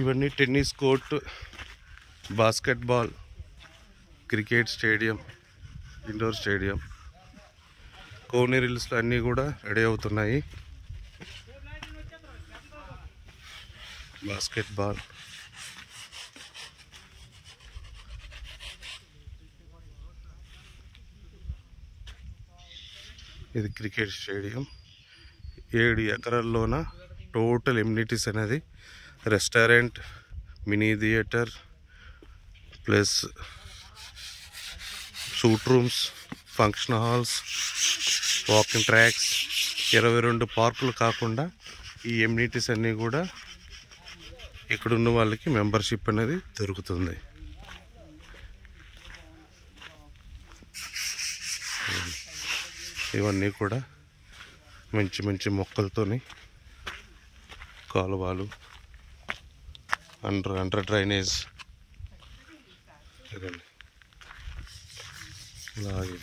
ఇవన్నీ tennis court, basketball, cricket stadium, indoor stadium. Koneru హిల్స్లో అన్నీ కూడా రెడీ అవుతున్నాయి. బాస్కెట్బాల్, ఇది క్రికెట్ స్టేడియం. 7 ఎకరాల్లోన టోటల్ ఎమ్యూనిటీస్ అనేది restaurant, mini theatre plus suite rooms, function halls, walking tracks, 22 పార్కులు కాకుండా ఈ ఎమ్యూనిటీస్ అన్నీ కూడా ఇక్కడున్న వాళ్ళకి మెంబర్షిప్ అనేది దొరుకుతుంది. ఇవన్నీ కూడా మంచి మంచి మొక్కలతోని కాలువలు, అండర్ డ్రైనేజ్, ఇలాగే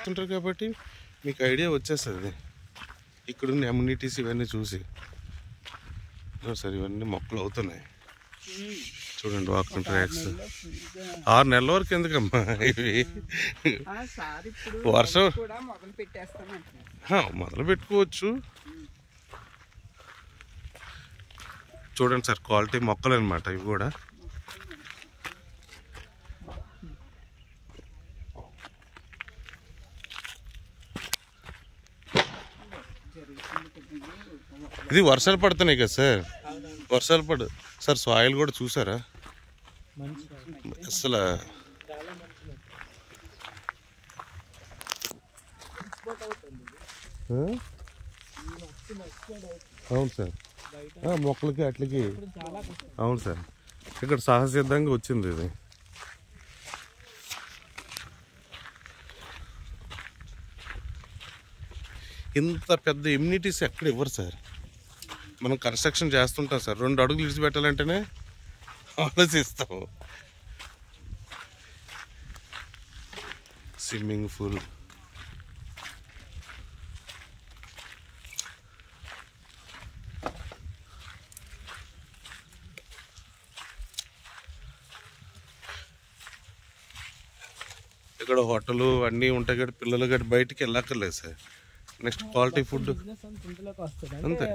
ఉంటారు కాబట్టి మీకు ఐడియా వచ్చేస్తుంది ఇక్కడున్న అమ్యూనిటీస్ ఇవన్నీ చూసి. సరే ఇవన్నీ మొక్కలు అవుతున్నాయి చూడండి. వాకింగ్ ట్రాక్స్ 6 నెలల వరకు ఎందుకమ్మా ఇవి? వర్షం మొదలు పెట్టుకోవచ్చు. చూడండి సార్, క్వాలిటీ మొక్కలు అనమాట ఇవి కూడా. ఇది వర్షాలు పడుతున్నాయి కదా సార్, వర్షాలు పడు సార్. సాయిల్ కూడా చూసారా అసలు? అవును సార్, మొక్కలకి అట్లకి. అవును సార్, ఇక్కడ సహసిద్ధంగా వచ్చింది ఇది. ఇంత పెద్ద ఇమ్యూనిటీస్ ఎక్కడ ఇవ్వరు సార్. మనం కన్స్ట్రక్షన్ చేస్తుంటాం సార్, 2 అడుగులు విడిచిపెట్టాలంటేనే ఆలోచిస్తాం. స్విమ్మింగ్ పూల్, ఇక్కడ హోటలు అన్నీ ఉంటాయి కదా, పిల్లలు గట్టి బయటికి వెళ్ళక్కర్లేదు సార్. నెక్స్ట్ క్వాలిటీ ఫుడ్ అంతే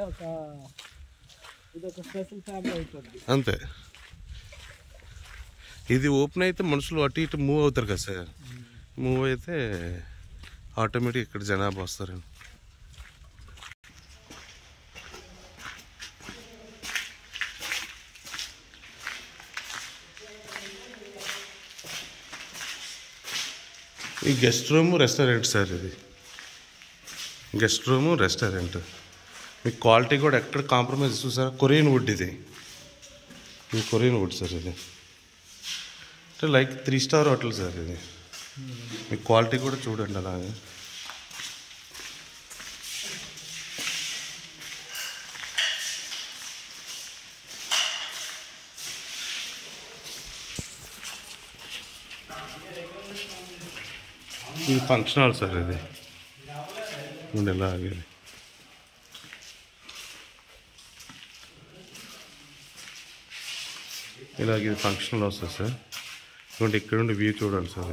అంతే. ఇది ఓపెన్ అయితే మనుషులు అటు ఇటు మూవ్ అవుతారు కదా సార్. మూవ్ అయితే ఆటోమేటిక్ ఇక్కడ జనాభా వస్తారు. ఈ గెస్ట్ రూమ్ రెస్టారెంట్ సార్. ఇది గెస్ట్ రూము రెస్టారెంట్. మీకు క్వాలిటీ కూడా ఎక్కడ కాంప్రమైజ్ చూసారా? కొరియన్ వుడ్ ఇది కొరియన్ వుడ్ సార్. ఇది అంటే లైక్ 3 స్టార్ హోటల్ సార్. ఇది మీకు క్వాలిటీ కూడా చూడండి అలాగే. ఇది ఫంక్షన్ హాల్ సార్. ఇది ఇలాగే ఇలాగే ఫంక్షన్ హాల్ వస్తుంది సార్. ఇటువంటి ఇక్కడ నుండి వ్యూ చూడండి సార్.